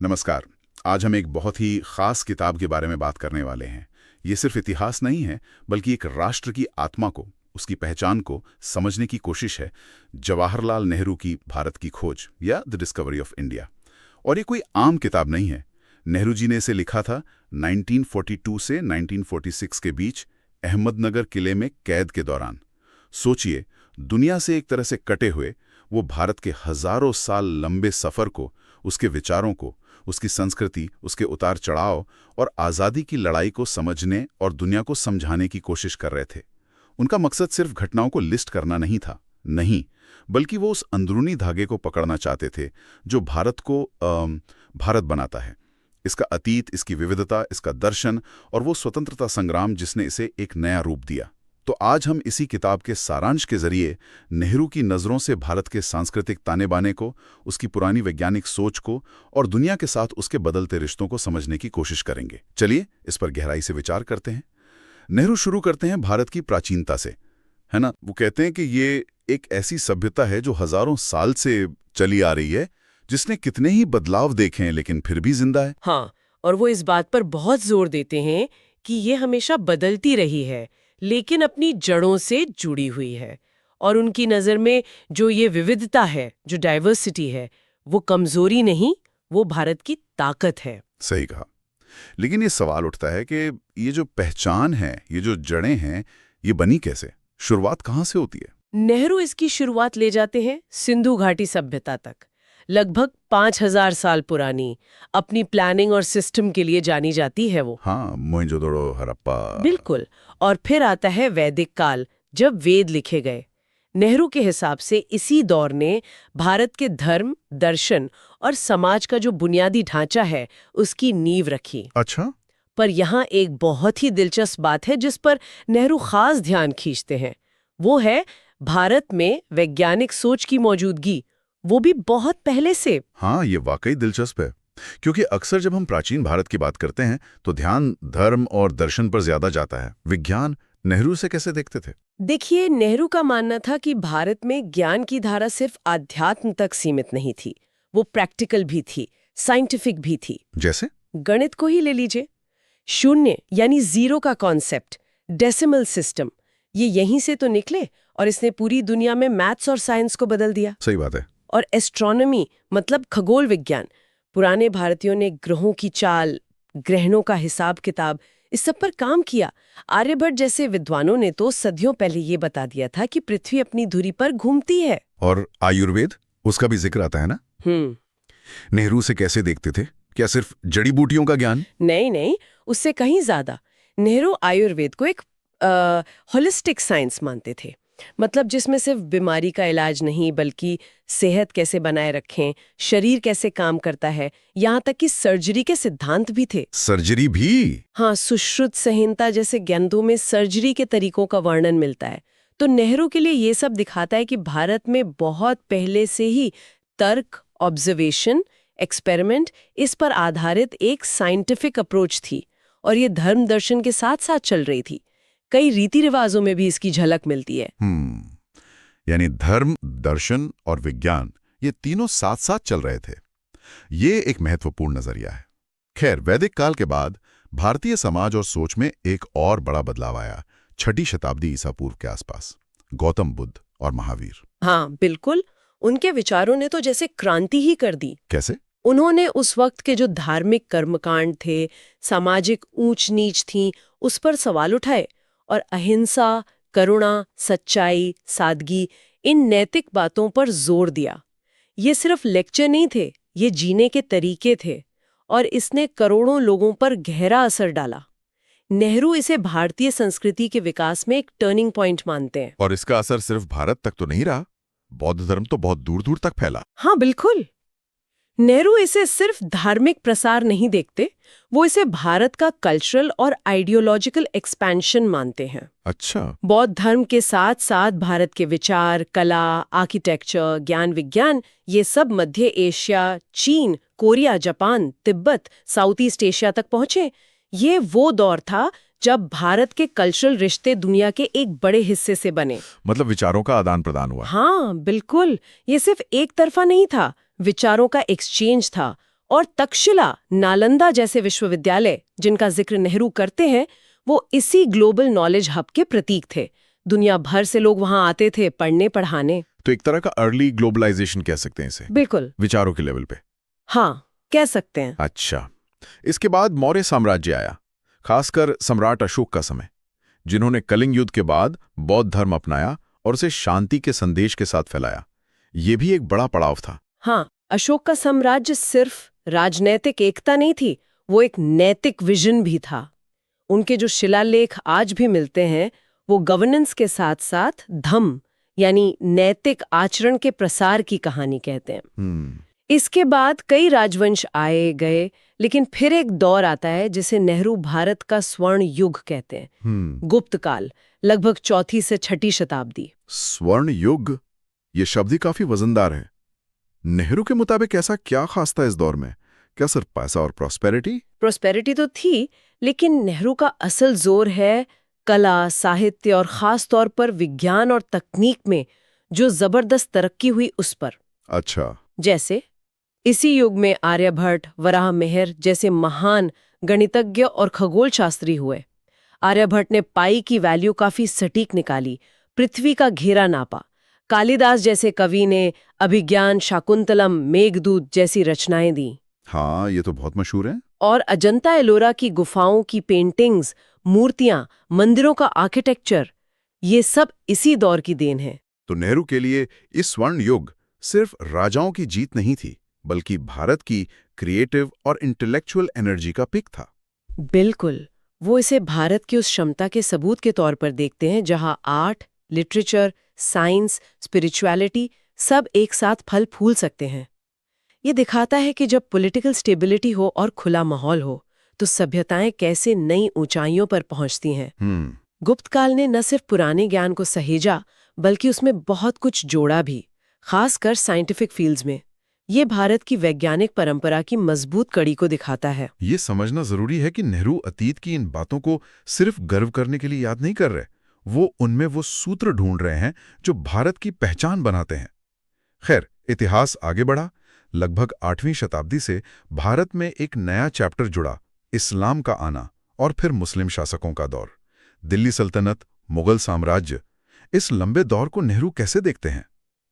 नमस्कार। आज हम एक बहुत ही खास किताब के बारे में बात करने वाले हैं। ये सिर्फ इतिहास नहीं है, बल्कि एक राष्ट्र की आत्मा को, उसकी पहचान को समझने की कोशिश है। जवाहरलाल नेहरू की भारत की खोज या द डिस्कवरी ऑफ इंडिया। और ये कोई आम किताब नहीं है। नेहरू जी ने इसे लिखा था 1942 से 1946 के बीच अहमदनगर किले में कैद के दौरान। सोचिए, दुनिया से एक तरह से कटे हुए वो भारत के हजारों साल लंबे सफ़र को, उसके विचारों को, उसकी संस्कृति, उसके उतार चढ़ाव और आज़ादी की लड़ाई को समझने और दुनिया को समझाने की कोशिश कर रहे थे। उनका मकसद सिर्फ घटनाओं को लिस्ट करना नहीं था, नहीं, बल्कि वो उस अंदरूनी धागे को पकड़ना चाहते थे जो भारत को भारत बनाता है। इसका अतीत, इसकी विविधता, इसका दर्शन और वो स्वतंत्रता संग्राम जिसने इसे एक नया रूप दिया। तो आज हम इसी किताब के सारांश के जरिए नेहरू की नज़रों से भारत के सांस्कृतिक ताने बाने को, उसकी पुरानी वैज्ञानिक सोच को और दुनिया के साथ उसके बदलते रिश्तों को समझने की कोशिश करेंगे। चलिए इस पर गहराई से विचार करते हैं। नेहरू शुरू करते हैं भारत की प्राचीनता से, है ना। वो कहते हैं कि ये एक ऐसी सभ्यता है जो हजारों साल से चली आ रही है, जिसने कितने ही बदलाव देखे हैं लेकिन फिर भी जिंदा है। हाँ, और वो इस बात पर बहुत जोर देते हैं कि ये हमेशा बदलती रही है, लेकिन अपनी जड़ों से जुड़ी हुई है। और उनकी नज़र में जो ये विविधता है, जो डाइवर्सिटी है, वो कमजोरी नहीं, वो भारत की ताकत है। सही कहा। लेकिन ये सवाल उठता है कि ये जो पहचान है, ये जो जड़ें हैं, ये बनी कैसे? शुरुआत कहाँ से होती है? नेहरू इसकी शुरुआत ले जाते हैं सिंधु घाटी सभ्यता तक, लगभग 5000 साल पुरानी। अपनी प्लानिंग और सिस्टम के लिए जानी जाती है वो। हाँ, मोहनजोदड़ो, हड़प्पा। बिल्कुल। और फिर आता है वैदिक काल, जब वेद लिखे गए। नेहरू के हिसाब से इसी दौर ने भारत के धर्म, दर्शन और समाज का जो बुनियादी ढांचा है, उसकी नींव रखी। अच्छा। पर यहाँ एक बहुत ही दिलचस्प बात है जिस पर नेहरू खास ध्यान खींचते हैं। वो है भारत में वैज्ञानिक सोच की मौजूदगी, वो भी बहुत पहले से। हाँ, ये वाकई दिलचस्प है, क्योंकि अक्सर जब हम प्राचीन भारत की बात करते हैं तो ध्यान धर्म और दर्शन पर ज्यादा जाता है। विज्ञान नेहरू से कैसे देखते थे? देखिए, नेहरू का मानना था कि भारत में ज्ञान की धारा सिर्फ आध्यात्म तक सीमित नहीं थी, वो प्रैक्टिकल भी थी, साइंटिफिक भी थी। जैसे? गणित को ही ले लीजिए। शून्य यानी जीरो का कॉन्सेप्ट, डेसिमल सिस्टम, ये यहीं से तो निकले और इसने पूरी दुनिया में मैथ्स और साइंस को बदल दिया। सही बात है। और एस्ट्रोनॉमी मतलब खगोल विज्ञान, पुराने भारतीयों ने ग्रहों की चाल, ग्रहणों का हिसाब किताब, इस सब पर काम किया। आर्यभट्ट जैसे विद्वानों ने तो सदियों पहले ये बता दिया था कि पृथ्वी अपनी धुरी पर घूमती है। और आयुर्वेद, उसका भी जिक्र आता है ना? नेहरू से कैसे देखते थे? क्या सिर्फ जड़ी बूटियों का ज्ञान? नहीं नहीं, उससे कहीं ज्यादा। नेहरू आयुर्वेद को एक होलिस्टिक साइंस मानते थे, मतलब जिसमें सिर्फ बीमारी का इलाज नहीं, बल्कि सेहत कैसे बनाए रखें, शरीर कैसे काम करता है, यहाँ तक कि सर्जरी के सिद्धांत भी थे। सर्जरी भी? हाँ, सुश्रुत संहिता जैसे ग्रंथों में सर्जरी के तरीकों का वर्णन मिलता है। तो नेहरू के लिए ये सब दिखाता है कि भारत में बहुत पहले से ही तर्क, ऑब्जर्वेशन, एक्सपेरिमेंट, इस पर आधारित एक साइंटिफिक अप्रोच थी, और ये धर्म दर्शन के साथ साथ चल रही थी। कई रीति रिवाजों में भी इसकी झलक मिलती है। यानी धर्म, दर्शन और विज्ञान, ये तीनों साथ साथ चल रहे थे। ये एक महत्वपूर्ण नजरिया है। खैर, वैदिक काल के बाद भारतीय समाज और सोच में एक और बड़ा बदलाव आया, 6ठी शताब्दी ईसा पूर्व के आसपास। गौतम बुद्ध और महावीर। हाँ बिल्कुल, उनके विचारों ने तो जैसे क्रांति ही कर दी। कैसे? उन्होंने उस वक्त के जो धार्मिक कर्मकांड थे, सामाजिक ऊंच नीच थी, उस पर सवाल उठाए और अहिंसा, करुणा, सच्चाई, सादगी, इन नैतिक बातों पर जोर दिया। ये सिर्फ लेक्चर नहीं थे, ये जीने के तरीके थे, और इसने करोड़ों लोगों पर गहरा असर डाला। नेहरू इसे भारतीय संस्कृति के विकास में एक टर्निंग पॉइंट मानते हैं। और इसका असर सिर्फ भारत तक तो नहीं रहा, बौद्ध धर्म तो बहुत दूर दूर तक फैला। हाँ बिल्कुल। नेहरू इसे सिर्फ धार्मिक प्रसार नहीं देखते, वो इसे भारत का कल्चरल और आइडियोलॉजिकल एक्सपेंशन मानते हैं। अच्छा। बौद्ध धर्म के साथ साथ भारत के विचार, कला, आर्किटेक्चर, ज्ञान विज्ञान, ये सब मध्य एशिया, चीन, Korea, Japan, Tibet, south east Asia तक पहुंचे। ये वो दौर था जब भारत के कल्चरल रिश्ते दुनिया के एक बड़े हिस्से से बने। मतलब विचारों का आदान प्रदान हुआ। हाँ बिल्कुल, ये सिर्फ एक तरफा नहीं था, विचारों का एक्सचेंज था। और तक्षशिला, नालंदा जैसे विश्वविद्यालय जिनका जिक्र नेहरू करते हैं, वो इसी ग्लोबल नॉलेज हब के प्रतीक थे। दुनिया भर से लोग वहां आते थे पढ़ने पढ़ाने। तो एक तरह का अर्ली ग्लोबलाइजेशन कह सकते हैं इसे, बिल्कुल, विचारों के लेवल पे। हाँ, कह सकते हैं। अच्छा, इसके बाद मौर्य साम्राज्य आया, खासकर सम्राट अशोक का समय, जिन्होंने कलिंग युद्ध के बाद बौद्ध धर्म अपनाया और उसे शांति के संदेश के साथ फैलाया। ये भी एक बड़ा पड़ाव था। हाँ, अशोक का साम्राज्य सिर्फ राजनैतिक एकता नहीं थी, वो एक नैतिक विजन भी था। उनके जो शिलालेख आज भी मिलते हैं, वो गवर्नेंस के साथ साथ धम्म यानी नैतिक आचरण के प्रसार की कहानी कहते हैं। इसके बाद कई राजवंश आए गए, लेकिन फिर एक दौर आता है जिसे नेहरू भारत का स्वर्ण युग कहते हैं। गुप्त काल, लगभग 4वीं से 6वीं शताब्दी। स्वर्ण युग, ये शब्द ही काफी वजनदार है। नेहरू के मुताबिक ऐसा क्या खास था इस दौर में? क्या सिर्फ पैसा और प्रॉस्पेरिटी? प्रॉस्पेरिटी तो थी, लेकिन नेहरू का असल जोर है कला, साहित्य और खास तौर पर विज्ञान और तकनीक में जो जबरदस्त तरक्की हुई उस पर। अच्छा। जैसे इसी युग में आर्यभट्ट, वराह मिहिर जैसे महान गणितज्ञ और खगोल शास्त्री हुए। आर्यभट्ट ने पाई की वैल्यू काफी सटीक निकाली, पृथ्वी का घेरा नापा। कालिदास जैसे कवि ने अभिज्ञान, शाकुंतलम, मेघदूत जैसी रचनाएं दी। हाँ, ये तो बहुत मशहूर है। और अजंता एलोरा की गुफाओं की पेंटिंग्स, मूर्तियां, मंदिरों का आर्किटेक्चर, ये सब इसी दौर की देन है। तो नेहरू के लिए इस स्वर्ण युग सिर्फ राजाओं की जीत नहीं थी, बल्कि भारत की क्रिएटिव और इंटेलेक्चुअल एनर्जी का पिक था। बिल्कुल, वो इसे भारत की उस क्षमता के सबूत के तौर पर देखते हैं जहां आर्ट, लिटरेचर, साइंस, स्पिरिचुअलिटी सब एक साथ फल फूल सकते हैं। ये दिखाता है कि जब पॉलिटिकल स्टेबिलिटी हो और खुला माहौल हो, तो सभ्यताएं कैसे नई ऊंचाइयों पर पहुंचती हैं। गुप्त काल ने न सिर्फ पुराने ज्ञान को सहेजा, बल्कि उसमें बहुत कुछ जोड़ा भी, खासकर साइंटिफिक फील्ड्स में। ये भारत की वैज्ञानिक परंपरा की मजबूत कड़ी को दिखाता है। ये समझना जरूरी है कि नेहरू अतीत की इन बातों को सिर्फ गर्व करने के लिए याद नहीं कर रहे, वो उनमें वो सूत्र ढूंढ रहे हैं जो भारत की पहचान बनाते हैं। खैर, इतिहास आगे बढ़ा। लगभग 8वीं शताब्दी से भारत में एक नया चैप्टर जुड़ा, इस्लाम का आना और फिर मुस्लिम शासकों का दौर। दिल्ली सल्तनत, मुगल साम्राज्य, इस लंबे दौर को नेहरू कैसे देखते हैं?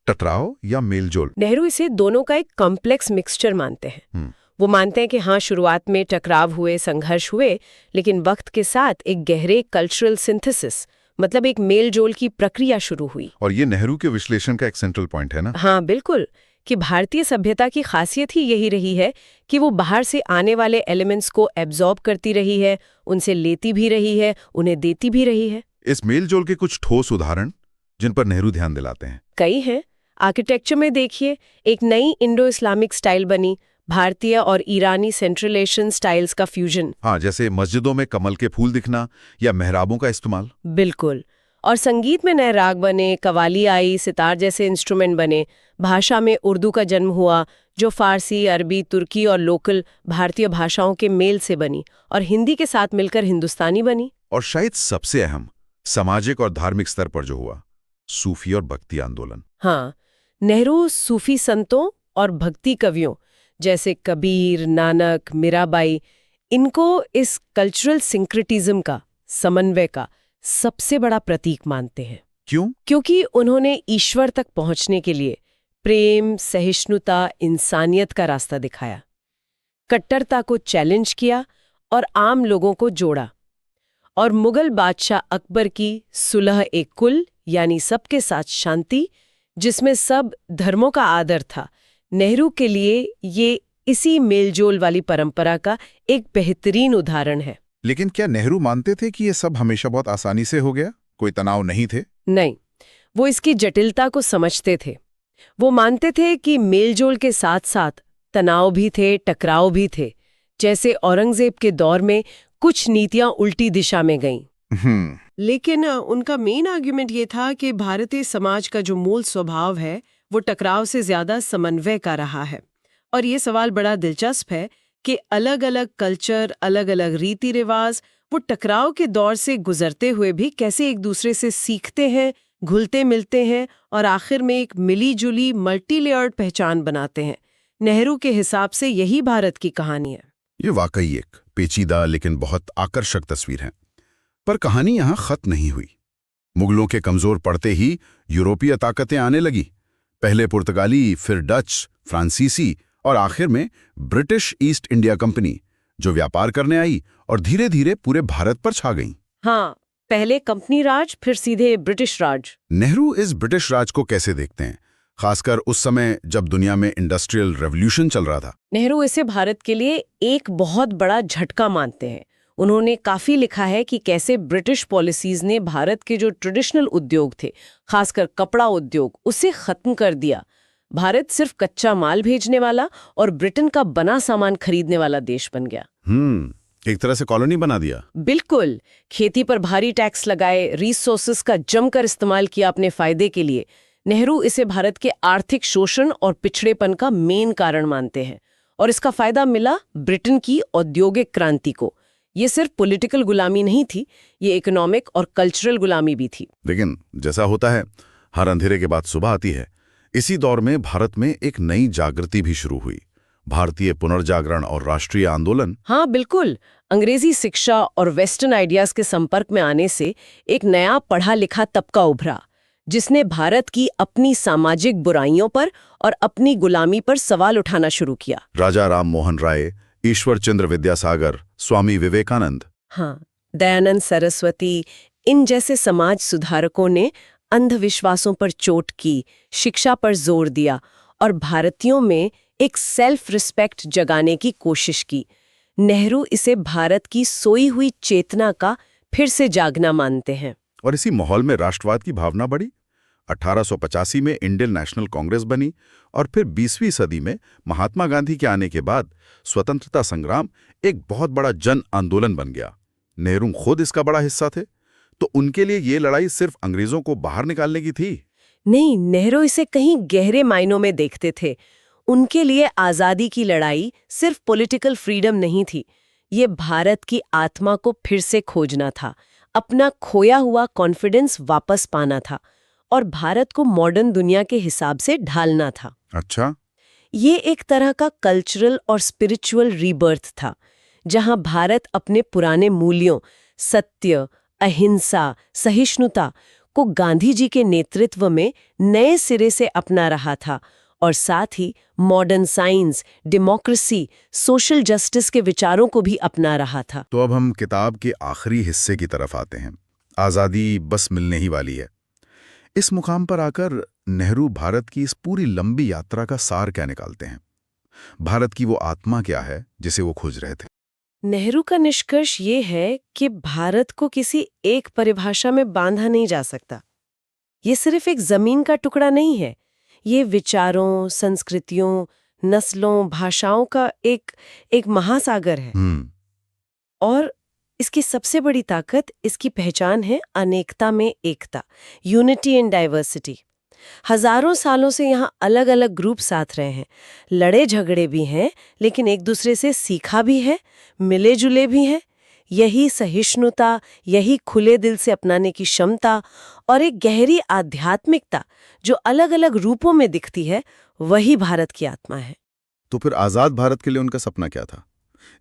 टकराव या मेलजोल? नेहरू इसे दोनों का एक कॉम्प्लेक्स मिक्सचर मानते हैं। वो मानते हैं कि हाँ, शुरुआत में टकराव हुए, संघर्ष हुए, लेकिन वक्त के साथ एक गहरे कल्चरल सिंथेसिस, मतलब एक मेलजोल की प्रक्रिया शुरू हुई। और ये नेहरू के विश्लेषण का एक सेंट्रल पॉइंट है ना? हाँ, बिल्कुल, कि भारतीय सभ्यता की खासियत ही यही रही है कि वो बाहर से आने वाले एलिमेंट्स को एब्जॉर्ब करती रही है, उनसे लेती भी रही है, उन्हें देती भी रही है। इस मेलजोल के कुछ ठोस उदाहरण जिन पर नेहरू ध्यान दिलाते हैं? कई हैं। आर्किटेक्चर में देखिए, एक नई इंडो इस्लामिक स्टाइल बनी, भारतीय और ईरानी सेंट्रल एशियन स्टाइल्स का फ्यूजन। हाँ, जैसे मस्जिदों में कमल के फूल दिखना या मेहराबों का इस्तेमाल। बिल्कुल। और संगीत में नए राग बने, कवाली आई, सितार जैसे इंस्ट्रूमेंट बने। भाषा में उर्दू का जन्म हुआ, जो फारसी, अरबी, तुर्की और लोकल भारतीय भाषाओं के मेल से बनी, और हिंदी के साथ मिलकर हिंदुस्तानी बनी। और शायद सबसे अहम, सामाजिक और धार्मिक स्तर पर जो हुआ, सूफी और भक्ति आंदोलन। हाँ, नेहरू सूफी संतों और भक्ति कवियों जैसे कबीर, नानक, मीराबाई, इनको इस कल्चरल सिंक्रेटिज्म का, समन्वय का सबसे बड़ा प्रतीक मानते हैं। क्यों? क्योंकि उन्होंने ईश्वर तक पहुंचने के लिए प्रेम, सहिष्णुता, इंसानियत का रास्ता दिखाया, कट्टरता को चैलेंज किया और आम लोगों को जोड़ा। और मुगल बादशाह अकबर की सुलह ए कुल यानी सबके साथ शांति, जिसमें सब धर्मों का आदर था, नेहरू के लिए ये इसी मेलजोल वाली परंपरा का एक बेहतरीन उदाहरण है। लेकिन क्या नेहरू मानते थे कि ये सब हमेशा बहुत आसानी से हो गया? कोई तनाव नहीं थे? नहीं, वो इसकी जटिलता को समझते थे। वो मानते थे कि मेलजोल के साथ साथ तनाव भी थे, टकराव भी थे। जैसे औरंगजेब के दौर में कुछ नीतियां उल्टी दिशा में गईं। लेकिन उनका मेन आर्ग्यूमेंट ये था कि भारतीय समाज का जो मूल स्वभाव है वो टकराव से ज्यादा समन्वय का रहा है। और ये सवाल बड़ा दिलचस्प है कि अलग अलग कल्चर, अलग अलग रीति रिवाज वो टकराव के दौर से गुजरते हुए भी कैसे एक दूसरे से सीखते हैं, घुलते मिलते हैं और आखिर में एक मिली जुली मल्टी लेयर्ड पहचान बनाते हैं, नेहरू के हिसाब से यही भारत की कहानी है। ये वाकई एक पेचीदा लेकिन बहुत आकर्षक तस्वीर है। पर कहानी यहाँ खत्म नहीं हुई। मुगलों के कमजोर पड़ते ही यूरोपीय ताकतें आने लगी। पहले पुर्तगाली, फिर डच, फ्रांसीसी और आखिर में ब्रिटिश ईस्ट इंडिया कंपनी, जो व्यापार करने आई और धीरे धीरे पूरे भारत पर छा गई। हाँ, पहले कंपनी राज, फिर सीधे ब्रिटिश राज। नेहरू इस ब्रिटिश राज को कैसे देखते हैं, खासकर उस समय जब दुनिया में इंडस्ट्रियल रेवोल्यूशन चल रहा था? नेहरू इसे भारत के लिए एक बहुत बड़ा झटका मानते हैं। उन्होंने काफी लिखा है कि कैसे ब्रिटिश पॉलिसीज ने भारत के जो ट्रेडिशनल उद्योग थे, खासकर कपड़ा उद्योग, उसे खत्म कर दिया। भारत सिर्फ कच्चा माल भेजने वाला और ब्रिटेन का बना सामान खरीदने वाला देश बन गया। एक तरह से कॉलोनी बना दिया। बिल्कुल। खेती पर भारी टैक्स लगाए, रिसोर्सेस का जमकर इस्तेमाल किया अपने फायदे के लिए। नेहरू इसे भारत के आर्थिक शोषण और पिछड़ेपन का मेन कारण मानते हैं, और इसका फायदा मिला ब्रिटेन की औद्योगिक क्रांति को। ये सिर्फ पॉलिटिकल गुलामी नहीं थी, ये इकोनॉमिक और कल्चरल गुलामी भी थी। लेकिन जैसा होता है, हर अंधेरे के बाद सुबह आती है। इसी दौर में भारत में एक नई जागृति भी शुरू हुई, भारतीय पुनर्जागरण और राष्ट्रीय आंदोलन। हाँ बिल्कुल। अंग्रेजी शिक्षा और वेस्टर्न आइडियाज के संपर्क में आने से एक नया पढ़ा लिखा तबका उभरा, जिसने भारत की अपनी सामाजिक बुराइयों पर और अपनी गुलामी पर सवाल उठाना शुरू किया। राजा राम मोहन राय, ईश्वर चंद्र विद्यासागर, स्वामी विवेकानंद, हाँ, दयानंद सरस्वती, इन जैसे समाज सुधारकों ने अंधविश्वासों पर चोट की, शिक्षा पर जोर दिया और भारतीयों में एक सेल्फ रिस्पेक्ट जगाने की कोशिश की। नेहरू इसे भारत की सोई हुई चेतना का फिर से जागना मानते हैं। और इसी माहौल में राष्ट्रवाद की भावना बढ़ी। 1885 में इंडियन नेशनल कांग्रेस बनी और फिर 20वीं सदी में महात्मा गांधी के आने के बाद स्वतंत्रता संग्राम एक बहुत बड़ा जन आंदोलन बन गया। नेहरू खुद इसका बड़ा हिस्सा थे, तो उनके लिए ये लड़ाई सिर्फ अंग्रेजों को बाहर निकालने की थी? नहीं, नेहरू इसे कहीं गहरे मायनों में देखते थे। उनके लिए आज़ादी की लड़ाई सिर्फ पॉलिटिकल फ्रीडम नहीं थी, ये भारत की आत्मा को फिर से खोजना था, अपना खोया हुआ कॉन्फिडेंस वापस पाना था और भारत को मॉडर्न दुनिया के हिसाब से ढालना था। अच्छा। ये एक तरह का कल्चरल और स्पिरिचुअल रीबर्थ था, जहां भारत अपने पुराने मूल्यों सत्य, अहिंसा, सहिष्णुता को गांधी जी के नेतृत्व में नए सिरे से अपना रहा था और साथ ही modern science, democracy, social justice के विचारों को भी अपना रहा था। तो अब हम किताब के आखिरी हिस्से की तरफ आते हैं। आज़ादी बस मिलने ही वाली है। इस मुकाम पर आकर नेहरू भारत की इस पूरी लंबी यात्रा का सार क्या निकालते हैं? भारत की वो आत्मा क्या है जिसे वो खोज रहे थे? नेहरू का निष्कर्ष ये है कि भारत को किसी एक परिभाषा में बांधा नहीं जा सकता। ये सिर्फ एक जमीन का टुकड़ा नहीं है, ये विचारों, संस्कृतियों, नस्लों, भाषाओं का एक महासागर है। और इसकी सबसे बड़ी ताकत, इसकी पहचान है अनेकता में एकता, यूनिटी इन डाइवर्सिटी। हजारों सालों से यहाँ अलग अलग ग्रुप साथ रहे हैं, लड़े झगड़े भी हैं, लेकिन एक दूसरे से सीखा भी है, मिले जुले भी हैं। यही सहिष्णुता, यही खुले दिल से अपनाने की क्षमता और एक गहरी आध्यात्मिकता जो अलग अलग रूपों में दिखती है, वही भारत की आत्मा है। तो फिर आजाद भारत के लिए उनका सपना क्या था?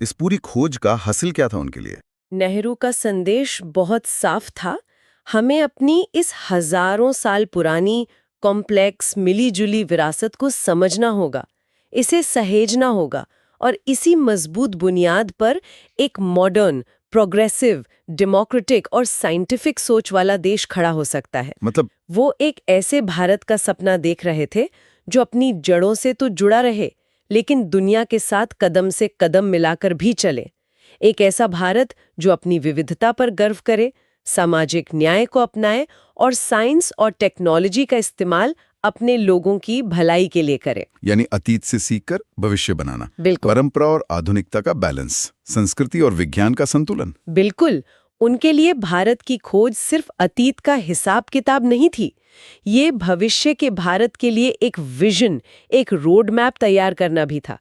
इस पूरी खोज का हासिल क्या था उनके लिए? नेहरू का संदेश बहुत साफ था। हमें अपनी इस हजारों साल पुरानी कॉम्प्लेक्स मिली-जुली विरासत को समझना होगा, इसे सहेजना होगा और इसी मजबूत बुनियाद पर एक मॉडर्न, प्रोग्रेसिव, डेमोक्रेटिक और साइंटिफिक सोच वाला देश खड़ा हो सकता है। मतलब वो एक ऐसे भारत का सपना देख रहे थे जो अपनी जड़ों से तो जुड़ा रहे, लेकिन दुनिया के साथ कदम से कदम मिलाकर भी चले। एक ऐसा भारत जो अपनी विविधता पर गर्व करे, सामाजिक न्याय को अपनाए और साइंस और टेक्नोलॉजी का इस्तेमाल अपने लोगों की भलाई के लिए करे। यानी अतीत से सीखकर भविष्य बनाना। बिल्कुल। परंपरा और आधुनिकता का बैलेंस, संस्कृति और विज्ञान का संतुलन। बिल्कुल। उनके लिए भारत की खोज सिर्फ अतीत का हिसाब किताब नहीं थी, ये भविष्य के भारत के लिए एक विजन, एक रोड मैप तैयार करना भी था।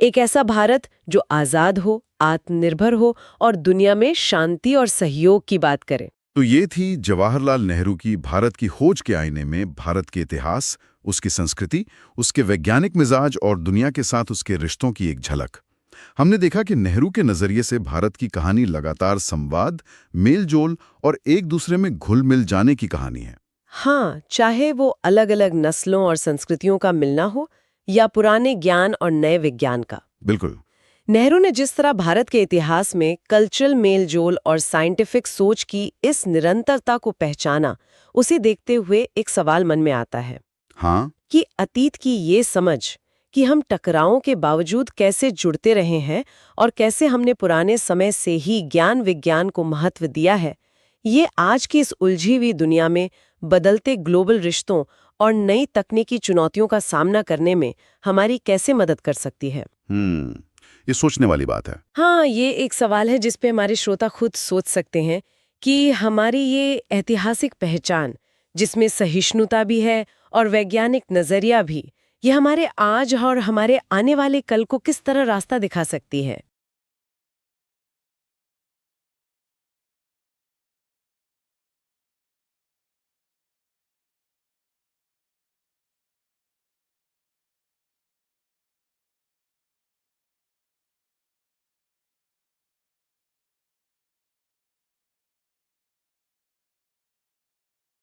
एक ऐसा भारत जो आजाद हो, आत्मनिर्भर हो और दुनिया में शांति और सहयोग की बात करे। तो ये थी जवाहरलाल नेहरू की भारत की खोज के आईने में भारत के इतिहास, उसकी संस्कृति, उसके वैज्ञानिक मिजाज और दुनिया के साथ उसके रिश्तों की एक झलक। हमने देखा कि नेहरू के नजरिए से भारत की कहानी लगातार संवाद, मेलजोल और एक दूसरे में घुल मिल जाने की कहानी है। हाँ, चाहे वो अलग अलग नस्लों और संस्कृतियों का मिलना हो या पुराने ज्ञान और नए विज्ञान का। बिल्कुल। नेहरू ने जिस तरह भारत के इतिहास में कल्चरल मेलजोल और साइंटिफिक सोच की इस निरंतरता को पहचाना, उसे देखते हुए एक सवाल मन में आता है हाँ, कि अतीत की ये समझ कि हम टकरावों के बावजूद कैसे जुड़ते रहे हैं और कैसे हमने पुराने समय से ही ज्ञान विज्ञान को महत्व दिया है, ये आज की इस उलझी हुई दुनिया में बदलते ग्लोबल रिश्तों और नई तकनीकी चुनौतियों का सामना करने में हमारी कैसे मदद कर सकती है। ये सोचने वाली बात है। हाँ, ये एक सवाल है जिस पे हमारे श्रोता खुद सोच सकते हैं कि हमारी ये ऐतिहासिक पहचान, जिसमें सहिष्णुता भी है और वैज्ञानिक नजरिया भी, ये हमारे आज और हमारे आने वाले कल को किस तरह रास्ता दिखा सकती है।